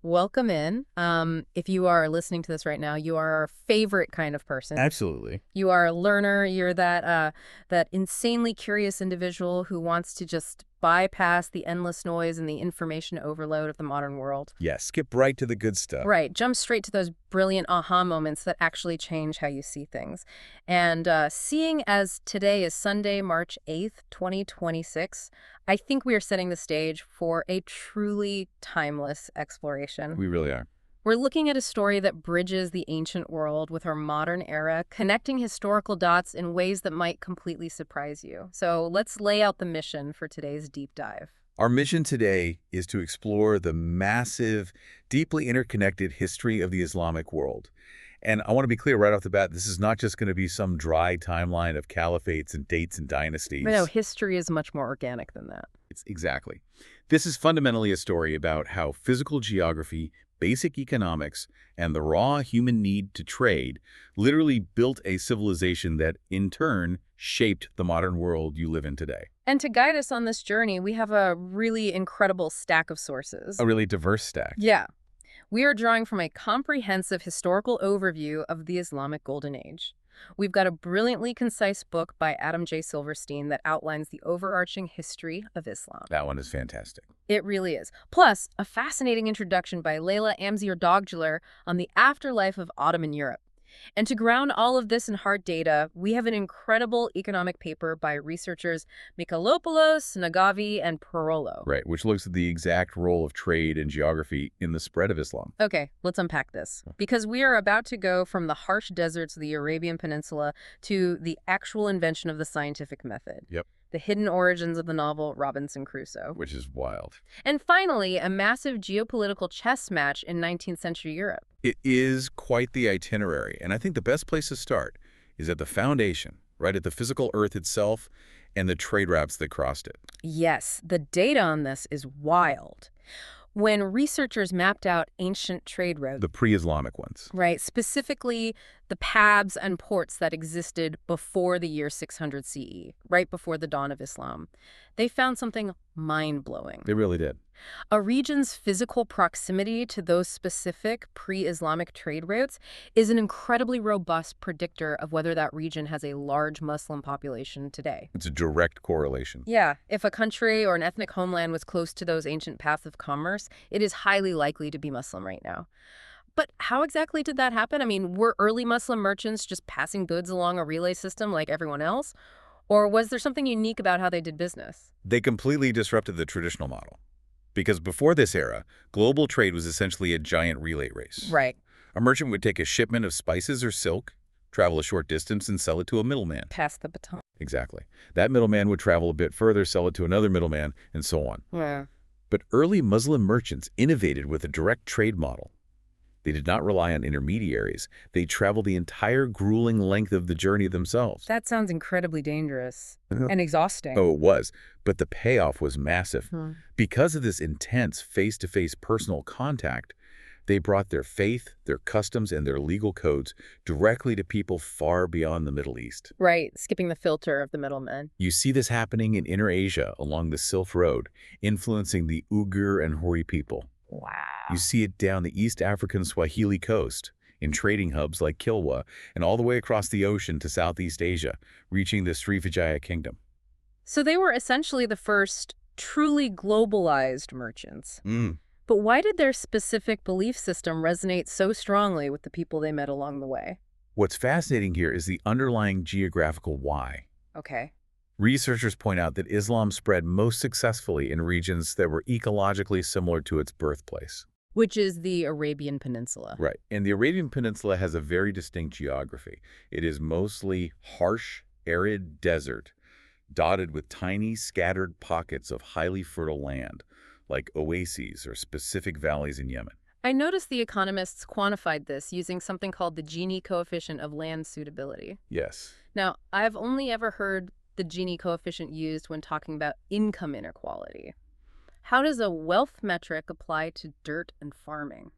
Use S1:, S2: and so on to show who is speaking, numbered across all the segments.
S1: welcome in. If you are listening to this right now, you are our favorite kind of person.
S2: Absolutely.
S1: You are a learner. You're that insanely curious individual who wants to just bypass the endless noise and the information overload of the modern world.
S2: Yeah, skip right to the good stuff.
S1: Right. Jump straight to those brilliant aha moments that actually change how you see things. And seeing as today is Sunday, March 8th, 2026, I think we are setting the stage for a truly timeless exploration.
S2: We really are.
S1: We're looking at a story that bridges the ancient world with our modern era, connecting historical dots in ways that might completely surprise you. So let's lay out the mission for today's deep dive.
S2: Our mission today is to explore the massive, deeply interconnected history of the Islamic world. And I want to be clear right off the bat, this is not just going to be some dry timeline of caliphates and dates and dynasties.
S1: But no, history is much more organic than that.
S2: Exactly. This is fundamentally a story about how physical geography, basic economics, and the raw human need to trade literally built a civilization that, in turn, shaped the modern world you live in today.
S1: And to guide us on this journey, we have a really incredible stack of sources.
S2: A really diverse stack.
S1: Yeah. We are drawing from a comprehensive historical overview of the Islamic Golden Age. We've got a brilliantly concise book by Adam J. Silverstein that outlines the overarching history of Islam.
S2: That one is fantastic.
S1: It really is. Plus, a fascinating introduction by Layla Amzir-Doggeler on the afterlife of Ottoman Europe. And to ground all of this in hard data, we have an incredible economic paper by researchers Michalopoulos, Nagavi, and Parolo.
S2: Right, which looks at the exact role of trade and geography in the spread of Islam.
S1: Okay, let's unpack this. Because we are about to go from the harsh deserts of the Arabian Peninsula to the actual invention of the scientific method.
S2: Yep.
S1: The hidden origins of the novel Robinson Crusoe.
S2: Which is wild.
S1: And finally, a massive geopolitical chess match in 19th century Europe.
S2: It is quite the itinerary, and I think the best place to start is at the foundation, right at the physical Earth itself and the trade routes that crossed it.
S1: Yes, the data on this is wild. When researchers mapped out ancient trade routes,
S2: The pre-Islamic ones.
S1: right, specifically the paths and ports that existed before the year 600 CE, right before the dawn of Islam, they found something mind-blowing.
S2: They really did.
S1: A region's physical proximity to those specific pre-Islamic trade routes is an incredibly robust predictor of whether that region has a large Muslim population today.
S2: It's a direct correlation.
S1: Yeah, if a country or an ethnic homeland was close to those ancient paths of commerce, it is highly likely to be Muslim right now. But how exactly did that happen? I mean, were early Muslim merchants just passing goods along a relay system like everyone else? Or was there something unique about how they did business?
S2: They completely disrupted the traditional model. Because before this era, global trade was essentially a giant relay race.
S1: Right.
S2: A merchant would take a shipment of spices or silk, travel a short distance, and sell it to a middleman.
S1: Pass the baton.
S2: Exactly. That middleman would travel a bit further, sell it to another middleman, and so on.
S1: Yeah.
S2: But early Muslim merchants innovated with a direct trade model. They did not rely on intermediaries. They traveled the entire grueling length of the journey themselves.
S1: That sounds incredibly dangerous and exhausting.
S2: Oh, it was. But the payoff was massive.
S1: Hmm.
S2: Because of this intense face-to-face personal contact, they brought their faith, their customs, and their legal codes directly to people far beyond the Middle East.
S1: Right, skipping the filter of the middlemen.
S2: You see this happening in Inner Asia along the Silk Road, influencing the Uyghur and Hori people.
S1: Wow.
S2: You see it down the East African Swahili coast, in trading hubs like Kilwa, and all the way across the ocean to Southeast Asia, reaching the Srivijaya kingdom.
S1: So they were essentially the first truly globalized merchants.
S2: Mm.
S1: But why did their specific belief system resonate so strongly with the people they met along the way?
S2: What's fascinating here is the underlying geographical why.
S1: Okay.
S2: Researchers point out that Islam spread most successfully in regions that were ecologically similar to its birthplace.
S1: Which is the Arabian Peninsula.
S2: Right. And the Arabian Peninsula has a very distinct geography. It is mostly harsh, arid desert, dotted with tiny, scattered pockets of highly fertile land, like oases or specific valleys in Yemen.
S1: I noticed the economists quantified this using something called the Gini coefficient of land suitability.
S2: Yes.
S1: Now, I've only ever heard the Gini coefficient used when talking about income inequality. How does a wealth metric apply to dirt and farming?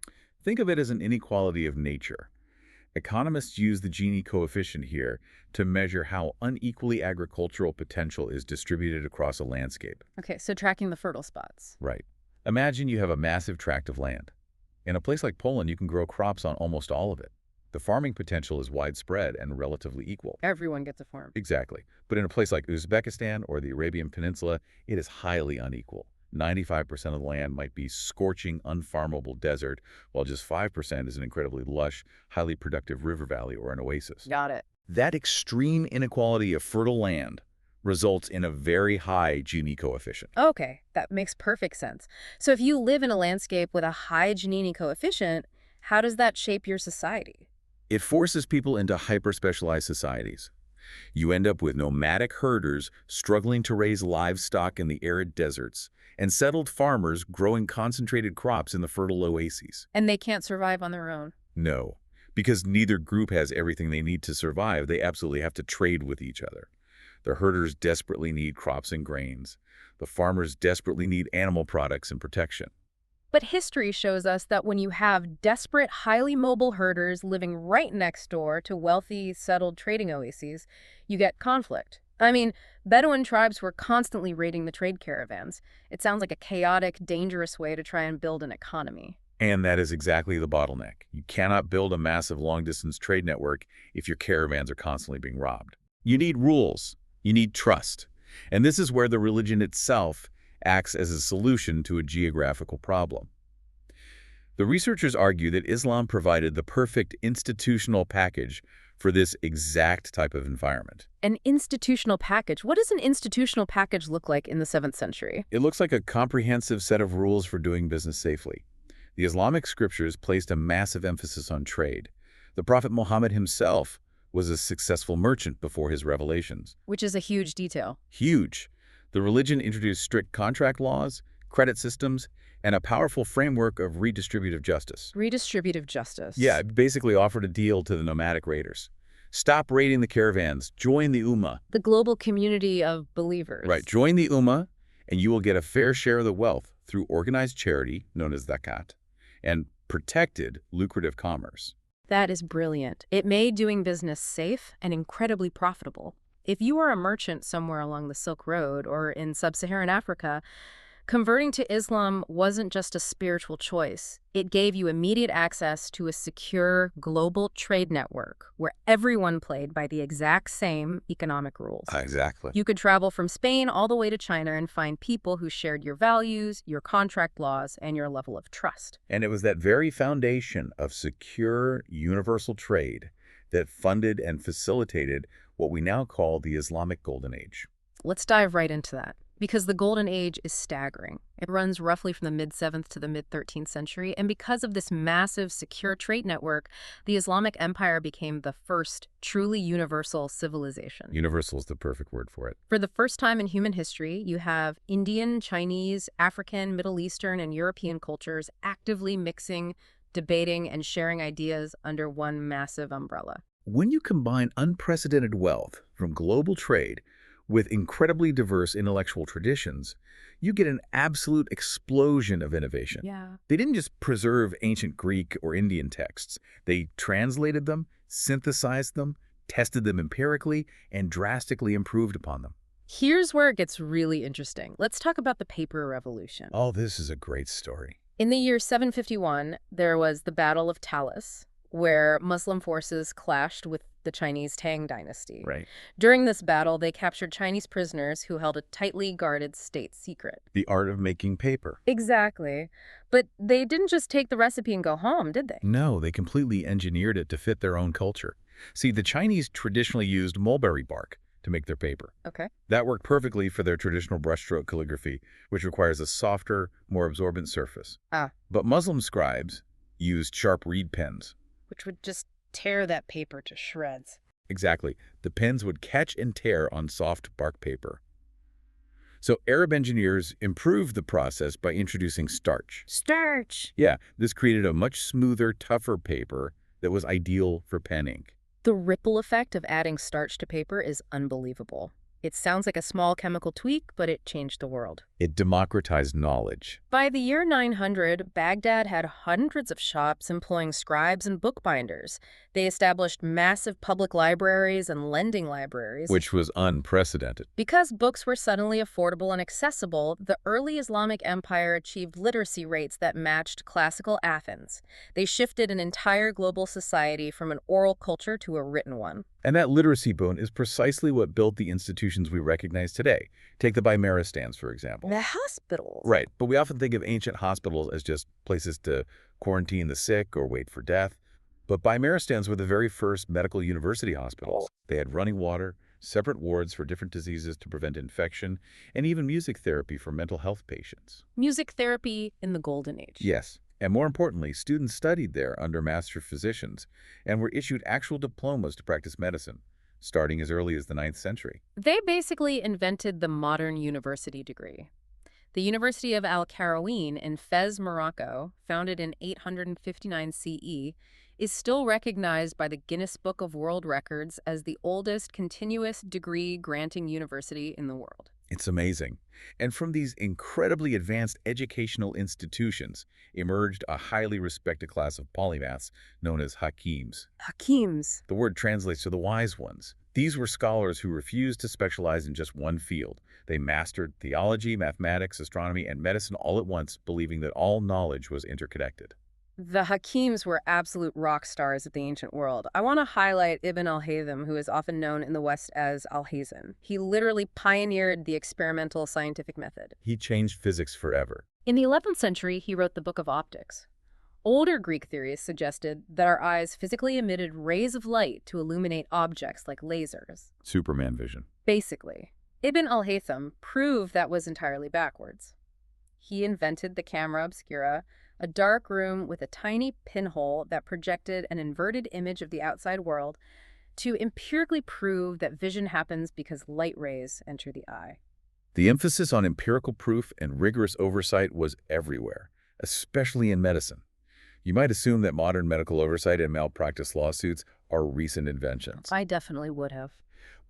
S2: Think of it as an inequality of nature. Economists use the Gini coefficient here to measure how unequally agricultural potential is distributed across a landscape.
S1: Okay, so tracking the fertile spots.
S2: Right. Imagine you have a massive tract of land, In a place like Poland, you can grow crops on almost all of it. The farming potential is widespread and relatively equal.
S1: Everyone gets a farm.
S2: Exactly. But in a place like Uzbekistan or the Arabian Peninsula, it is highly unequal. 95% of the land might be scorching, unfarmable desert, while just 5% is an incredibly lush, highly productive river valley or an oasis.
S1: Got it.
S2: That extreme inequality of fertile land results in a very high Gini coefficient.
S1: Okay, that makes perfect sense. So if you live in a landscape with a high Gini coefficient, how does that shape your society?
S2: It forces people into hyper-specialized societies. You end up with nomadic herders struggling to raise livestock in the arid deserts, and settled farmers growing concentrated crops in the fertile oases.
S1: And they can't survive on their own.
S2: No, because neither group has everything they need to survive. They absolutely have to trade with each other. The herders desperately need crops and grains. The farmers desperately need animal products and protection.
S1: But history shows us that when you have desperate, highly mobile herders living right next door to wealthy, settled trading oases, you get conflict. I mean, Bedouin tribes were constantly raiding the trade caravans. It sounds like a chaotic, dangerous way to try and build an economy.
S2: And that is exactly the bottleneck. You cannot build a massive long-distance trade network if your caravans are constantly being robbed. You need rules. You need trust. And this is where the religion itself acts as a solution to a geographical problem. The researchers argue that Islam provided the perfect institutional package for this exact type of environment.
S1: An institutional package. What does an institutional package look like in the 7th century?
S2: It looks like a comprehensive set of rules for doing business safely. The Islamic scriptures placed a massive emphasis on trade. The Prophet Muhammad himself was a successful merchant before his revelations.
S1: Which is a huge detail.
S2: Huge. The religion introduced strict contract laws, credit systems, and a powerful framework of redistributive justice.
S1: Redistributive justice.
S2: Yeah, it basically offered a deal to the nomadic raiders. Stop raiding the caravans. Join the Ummah.
S1: The global community of believers.
S2: Right. Join the Ummah, and you will get a fair share of the wealth through organized charity, known as zakat, and protected lucrative commerce.
S1: That is brilliant. It made doing business safe and incredibly profitable. If you are a merchant somewhere along the Silk Road or in sub-Saharan Africa, converting to Islam wasn't just a spiritual choice. It gave you immediate access to a secure global trade network where everyone played by the exact same economic rules.
S2: Exactly.
S1: You could travel from Spain all the way to China and find people who shared your values, your contract laws, and your level of trust.
S2: And it was that very foundation of secure, universal trade that funded and facilitated what we now call the Islamic Golden Age.
S1: Let's dive right into that, because the Golden Age is staggering. It runs roughly from the mid-7th to the mid-13th century, and because of this massive, secure trade network, the Islamic Empire became the first truly universal civilization.
S2: Universal is the perfect word for it.
S1: For the first time in human history, you have Indian, Chinese, African, Middle Eastern, and European cultures actively mixing, debating, and sharing ideas under one massive umbrella.
S2: When you combine unprecedented wealth from global trade with incredibly diverse intellectual traditions, you get an absolute explosion of innovation.
S1: Yeah.
S2: They didn't just preserve ancient Greek or Indian texts. They translated them, synthesized them, tested them empirically, and drastically improved upon them.
S1: Here's where it gets really interesting. Let's talk about the paper revolution.
S2: Oh, this is a great story.
S1: In the year 751, there was the Battle of Talis, where Muslim forces clashed with the Chinese Tang dynasty.
S2: Right.
S1: During this battle, they captured Chinese prisoners who held a tightly guarded state secret.
S2: The art of making paper.
S1: Exactly. But they didn't just take the recipe and go home, did they?
S2: No, they completely engineered it to fit their own culture. See, the Chinese traditionally used mulberry bark to make their paper.
S1: Okay.
S2: That worked perfectly for their traditional brushstroke calligraphy, which requires a softer, more absorbent surface.
S1: Ah.
S2: But Muslim scribes used sharp reed pens.
S1: Which would just tear that paper to shreds.
S2: Exactly. The pens would catch and tear on soft bark paper. So Arab engineers improved the process by introducing starch.
S1: Starch!
S2: Yeah, this created a much smoother, tougher paper that was ideal for pen ink.
S1: The ripple effect of adding starch to paper is unbelievable. It sounds like a small chemical tweak, but it changed the world.
S2: It democratized knowledge.
S1: By the year 900, Baghdad had hundreds of shops employing scribes and bookbinders. They established massive public libraries and lending libraries.
S2: Which was unprecedented.
S1: Because books were suddenly affordable and accessible, the early Islamic Empire achieved literacy rates that matched classical Athens. They shifted an entire global society from an oral culture to a written one.
S2: And that literacy boon is precisely what built the institutions we recognize today. Take the Bimaristans, for example.
S1: The hospitals.
S2: Right, but we often think of ancient hospitals as just places to quarantine the sick or wait for death. But Bimaristans were the very first medical university hospitals. They had running water, separate wards for different diseases to prevent infection, and even music therapy for mental health patients.
S1: Music therapy in the Golden Age.
S2: Yes, and more importantly, students studied there under master physicians and were issued actual diplomas to practice medicine, starting as early as the 9th century.
S1: They basically invented the modern university degree. The University of Al-Qarawiyyin in Fez, Morocco, founded in 859 CE, is still recognized by the Guinness Book of World Records as the oldest continuous degree-granting university in the world.
S2: It's amazing. And from these incredibly advanced educational institutions emerged a highly respected class of polymaths known as hakims.
S1: Hakims.
S2: The word translates to the wise ones. These were scholars who refused to specialize in just one field. They mastered theology, mathematics, astronomy, and medicine all at once, believing that all knowledge was interconnected.
S1: The Hakims were absolute rock stars of the ancient world. I want to highlight Ibn al-Haytham, who is often known in the West as Al-Hazan. He literally pioneered the experimental scientific method.
S2: He changed physics forever.
S1: In the 11th century, he wrote the Book of Optics. Older Greek theories suggested that our eyes physically emitted rays of light to illuminate objects like lasers.
S2: Superman vision.
S1: Basically, Ibn al-Haytham proved that was entirely backwards. He invented the camera obscura, a dark room with a tiny pinhole that projected an inverted image of the outside world to empirically prove that vision happens because light rays enter the eye.
S2: The emphasis on empirical proof and rigorous oversight was everywhere, especially in medicine. You might assume that modern medical oversight and malpractice lawsuits are recent inventions.
S1: I definitely would have.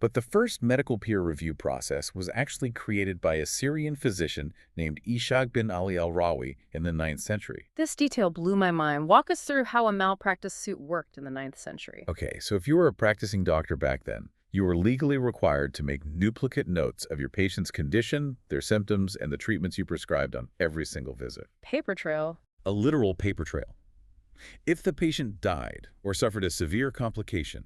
S2: But the first medical peer review process was actually created by a Syrian physician named Ishaq bin Ali al-Rawi in the 9th century.
S1: This detail blew my mind. Walk us through how a malpractice suit worked in the 9th century.
S2: Okay, so if you were a practicing doctor back then, you were legally required to make duplicate notes of your patient's condition, their symptoms, and the treatments you prescribed on every single visit.
S1: Paper trail.
S2: A literal paper trail. If the patient died or suffered a severe complication,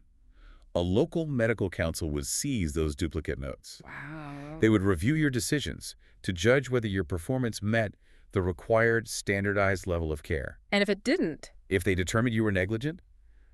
S2: a local medical council would seize those duplicate notes.
S1: Wow.
S2: They would review your decisions to judge whether your performance met the required standardized level of care.
S1: And if it didn't?
S2: If they determined you were negligent,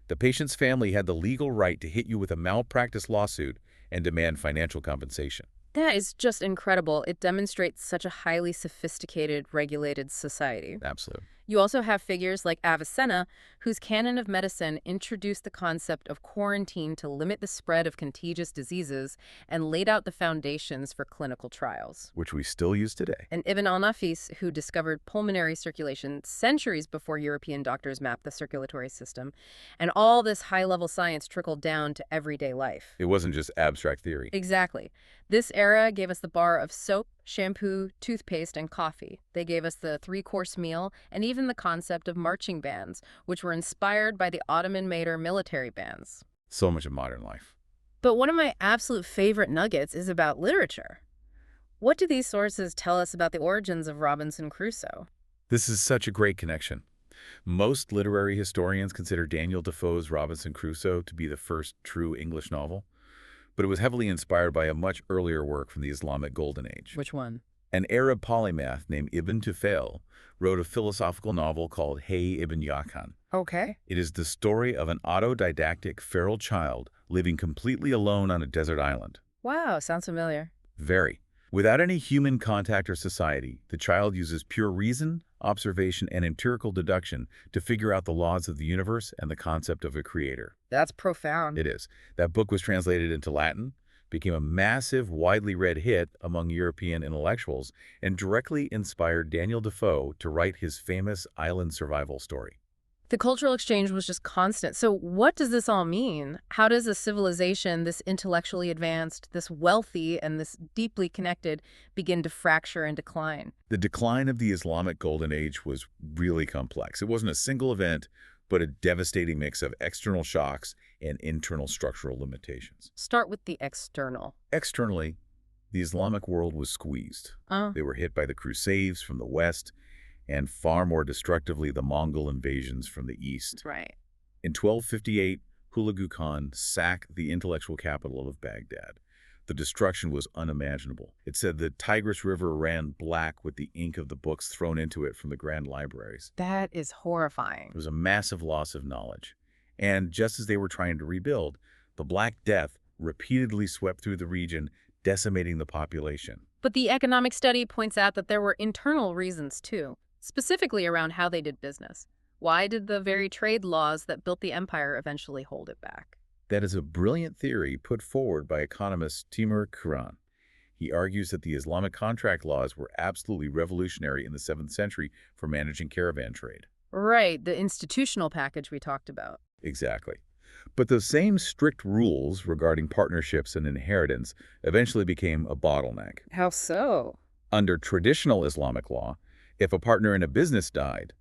S2: the patient's family had the legal right to hit you with a malpractice lawsuit and demand financial compensation.
S1: That is just incredible. It demonstrates such a highly sophisticated, regulated society.
S2: Absolutely.
S1: You also have figures like Avicenna, whose canon of medicine introduced the concept of quarantine to limit the spread of contagious diseases and laid out the foundations for clinical trials.
S2: Which we still use today.
S1: And Ibn al-Nafis, who discovered pulmonary circulation centuries before European doctors mapped the circulatory system. And all this high-level science trickled down to everyday life.
S2: It wasn't just abstract theory.
S1: Exactly. This era gave us the bar of soap, shampoo, toothpaste, and coffee. They gave us the three-course meal and even the concept of marching bands, which were inspired by the Ottoman-made military bands.
S2: So much of modern life.
S1: But one of my absolute favorite nuggets is about literature. What do these sources tell us about the origins of Robinson Crusoe?
S2: This is such a great connection. Most literary historians consider Daniel Defoe's Robinson Crusoe to be the first true English novel, but it was heavily inspired by a much earlier work from the Islamic Golden Age.
S1: Which one?
S2: An Arab polymath named Ibn Tufayl wrote a philosophical novel called Hay ibn Yaqan.
S1: Okay.
S2: It is the story of an autodidactic feral child living completely alone on a desert island.
S1: Wow, sounds familiar.
S2: Very. Without any human contact or society, the child uses pure reason, observation, and empirical deduction to figure out the laws of the universe and the concept of a creator.
S1: That's profound.
S2: It is. That book was translated into Latin, became a massive, widely read hit among European intellectuals, and directly inspired Daniel Defoe to write his famous island survival story.
S1: The cultural exchange was just constant. So what does this all mean? How does a civilization this intellectually advanced, this wealthy, and this deeply connected begin to fracture and decline?
S2: The decline of the Islamic Golden Age was really complex. It wasn't a single event, but a devastating mix of external shocks and internal structural limitations.
S1: Start with the external.
S2: Externally, the Islamic world was squeezed.
S1: Oh,
S2: They were hit by the Crusades from the west and far more destructively the Mongol invasions from the east.
S1: right.
S2: In 1258, Hulagu Khan sacked the intellectual capital of Baghdad. The destruction was unimaginable. It said the Tigris River ran black with the ink of the books thrown into it from the grand libraries.
S1: That is horrifying.
S2: It was a massive loss of knowledge. And just as they were trying to rebuild, the Black Death repeatedly swept through the region, decimating the population.
S1: But the economic study points out that there were internal reasons too, specifically around how they did business. Why did the very trade laws that built the empire eventually hold it back?
S2: That is a brilliant theory put forward by economist Timur Qur'an. He argues that the Islamic contract laws were absolutely revolutionary in the 7th century for managing caravan trade.
S1: Right, the institutional package we talked about.
S2: Exactly. But those same strict rules regarding partnerships and inheritance eventually became a bottleneck.
S1: How so?
S2: Under traditional Islamic law, if a partner in a business died,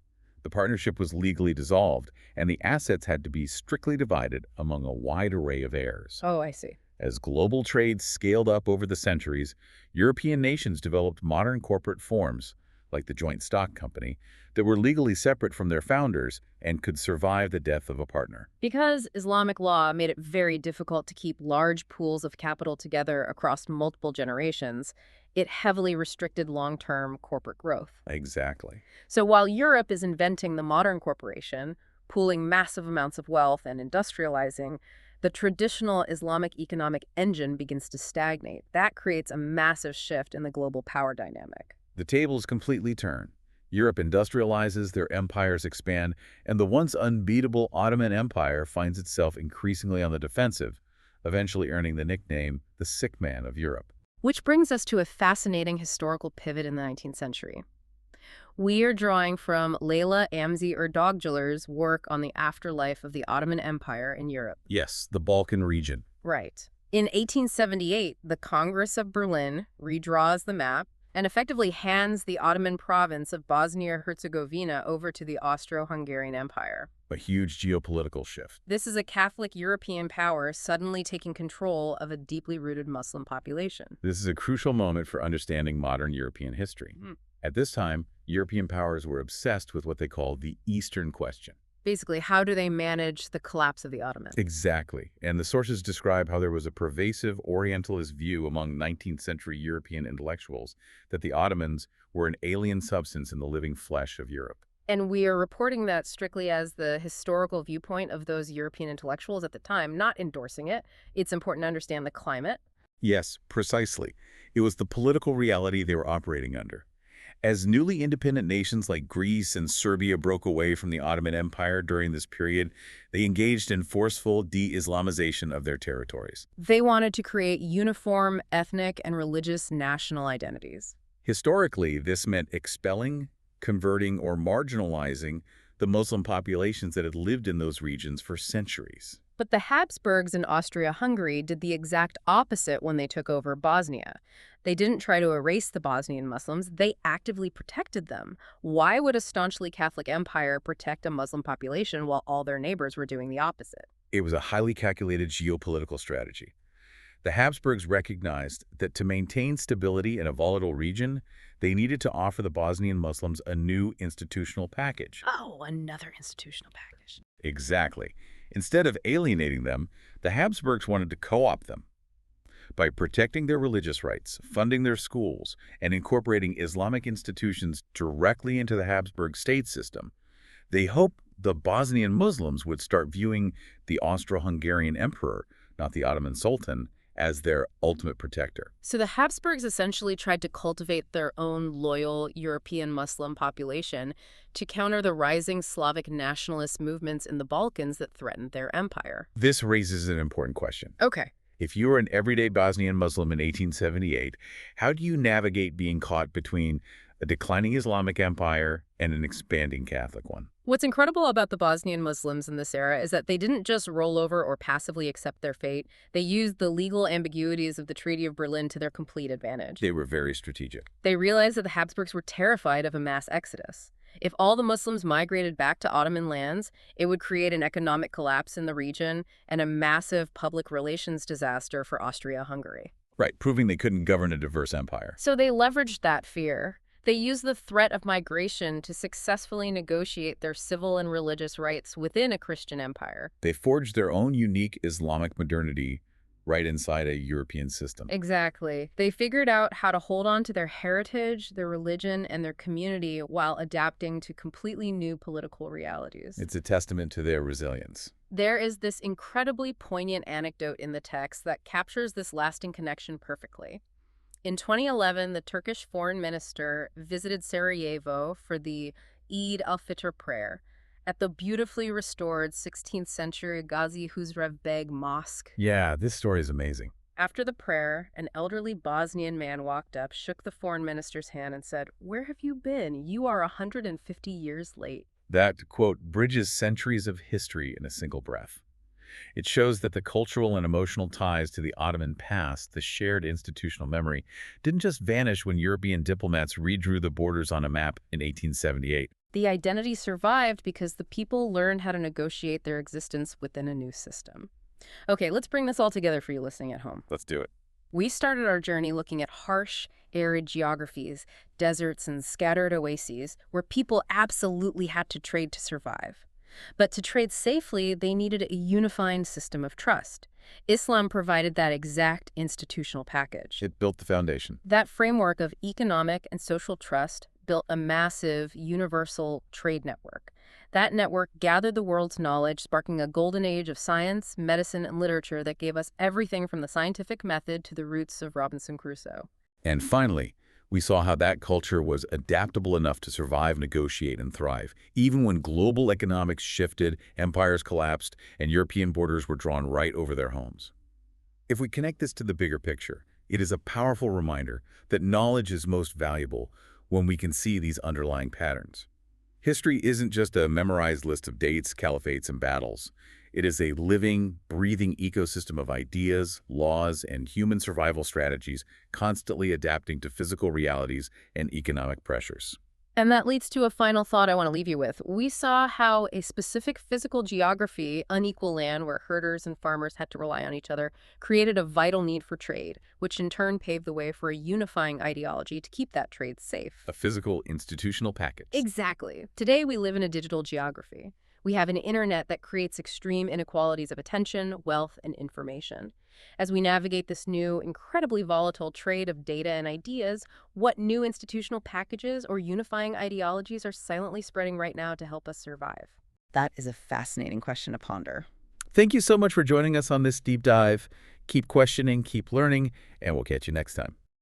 S2: the partnership was legally dissolved, and the assets had to be strictly divided among a wide array of heirs.
S1: Oh, I see.
S2: As global trade scaled up over the centuries, European nations developed modern corporate forms, like the joint stock company, that were legally separate from their founders and could survive the death of a partner.
S1: Because Islamic law made it very difficult to keep large pools of capital together across multiple generations, it heavily restricted long-term corporate growth.
S2: Exactly.
S1: So while Europe is inventing the modern corporation, pooling massive amounts of wealth and industrializing, the traditional Islamic economic engine begins to stagnate. That creates a massive shift in the global power dynamic.
S2: The tables completely turn. Europe industrializes, their empires expand, and the once unbeatable Ottoman Empire finds itself increasingly on the defensive, eventually earning the nickname the sick man of Europe.
S1: Which brings us to a fascinating historical pivot in the 19th century. We are drawing from Leyla Amzi Erdogculer's work on the afterlife of the Ottoman Empire in Europe.
S2: Yes, the Balkan region.
S1: Right. In 1878, the Congress of Berlin redraws the map and effectively hands the Ottoman province of Bosnia-Herzegovina over to the Austro-Hungarian Empire.
S2: A huge geopolitical shift.
S1: This is a Catholic European power suddenly taking control of a deeply rooted Muslim population.
S2: This is a crucial moment for understanding modern European history. At this time, European powers were obsessed with what they called the Eastern question.
S1: Basically, how do they manage the collapse of the Ottomans?
S2: Exactly. And the sources describe how there was a pervasive Orientalist view among 19th century European intellectuals that the Ottomans were an alien substance in the living flesh of Europe.
S1: And we are reporting that strictly as the historical viewpoint of those European intellectuals at the time, not endorsing it. It's important to understand the climate.
S2: Yes, precisely. It was the political reality they were operating under. As newly independent nations like Greece and Serbia broke away from the Ottoman Empire during this period, they engaged in forceful de-Islamization of their territories.
S1: They wanted to create uniform ethnic and religious national identities.
S2: Historically, this meant expelling, converting, or marginalizing the Muslim populations that had lived in those regions for centuries.
S1: But the Habsburgs in Austria-Hungary did the exact opposite when they took over Bosnia. They didn't try to erase the Bosnian Muslims, they actively protected them. Why would a staunchly Catholic empire protect a Muslim population while all their neighbors were doing the opposite?
S2: It was a highly calculated geopolitical strategy. The Habsburgs recognized that to maintain stability in a volatile region, they needed to offer the Bosnian Muslims a new institutional package.
S1: Oh, another institutional package.
S2: Exactly. Instead of alienating them, the Habsburgs wanted to co-opt them. By protecting their religious rights, funding their schools, and incorporating Islamic institutions directly into the Habsburg state system, they hoped the Bosnian Muslims would start viewing the Austro-Hungarian emperor, not the Ottoman Sultan, as their ultimate protector.
S1: So the Habsburgs essentially tried to cultivate their own loyal European Muslim population to counter the rising Slavic nationalist movements in the Balkans that threatened their empire.
S2: This raises an important question.
S1: Okay.
S2: If you were an everyday Bosnian Muslim in 1878, how do you navigate being caught between a declining Islamic empire, and an expanding Catholic one.
S1: What's incredible about the Bosnian Muslims in this era is that they didn't just roll over or passively accept their fate. They used the legal ambiguities of the Treaty of Berlin to their complete advantage.
S2: They were very strategic.
S1: They realized that the Habsburgs were terrified of a mass exodus. If all the Muslims migrated back to Ottoman lands, it would create an economic collapse in the region and a massive public relations disaster for Austria-Hungary.
S2: Right, proving they couldn't govern a diverse empire.
S1: So they leveraged that fear. They used the threat of migration to successfully negotiate their civil and religious rights within a Christian empire.
S2: They forged their own unique Islamic modernity right inside a European system.
S1: Exactly. They figured out how to hold on to their heritage, their religion, and their community while adapting to completely new political realities.
S2: It's a testament to their resilience.
S1: There is this incredibly poignant anecdote in the text that captures this lasting connection perfectly. In 2011, the Turkish foreign minister visited Sarajevo for the Eid al-Fitr prayer at the beautifully restored 16th century Gazi Huzrev Beg Mosque.
S2: Yeah, this story is amazing.
S1: After the prayer, an elderly Bosnian man walked up, shook the foreign minister's hand, and said, "Where have you been? You are 150 years late."
S2: That, quote, bridges centuries of history in a single breath. It shows that the cultural and emotional ties to the Ottoman past, the shared institutional memory, didn't just vanish when European diplomats redrew the borders on a map in 1878.
S1: The identity survived because the people learned how to negotiate their existence within a new system. Okay, let's bring this all together for you listening at home.
S2: Let's do it.
S1: We started our journey looking at harsh, arid geographies, deserts, and scattered oases where people absolutely had to trade to survive. But to trade safely, they needed a unifying system of trust. Islam provided that exact institutional package.
S2: It built the foundation.
S1: That framework of economic and social trust built a massive, universal trade network. That network gathered the world's knowledge, sparking a golden age of science, medicine, and literature that gave us everything from the scientific method to the roots of Robinson Crusoe.
S2: And finally, we saw how that culture was adaptable enough to survive, negotiate, and thrive, even when global economics shifted, empires collapsed, and European borders were drawn right over their homes. If we connect this to the bigger picture, it is a powerful reminder that knowledge is most valuable when we can see these underlying patterns. History isn't just a memorized list of dates, caliphates, and battles. It is a living, breathing ecosystem of ideas, laws, and human survival strategies constantly adapting to physical realities and economic pressures.
S1: And that leads to a final thought I want to leave you with. We saw how a specific physical geography, unequal land where herders and farmers had to rely on each other, created a vital need for trade, which in turn paved the way for a unifying ideology to keep that trade safe.
S2: A physical institutional package.
S1: Exactly. Today we live in a digital geography. We have an internet that creates extreme inequalities of attention, wealth, and information. As we navigate this new, incredibly volatile trade of data and ideas, what new institutional packages or unifying ideologies are silently spreading right now to help us survive? That is a fascinating question to ponder.
S2: Thank you so much for joining us on this deep dive. Keep questioning, keep learning, and we'll catch you next time.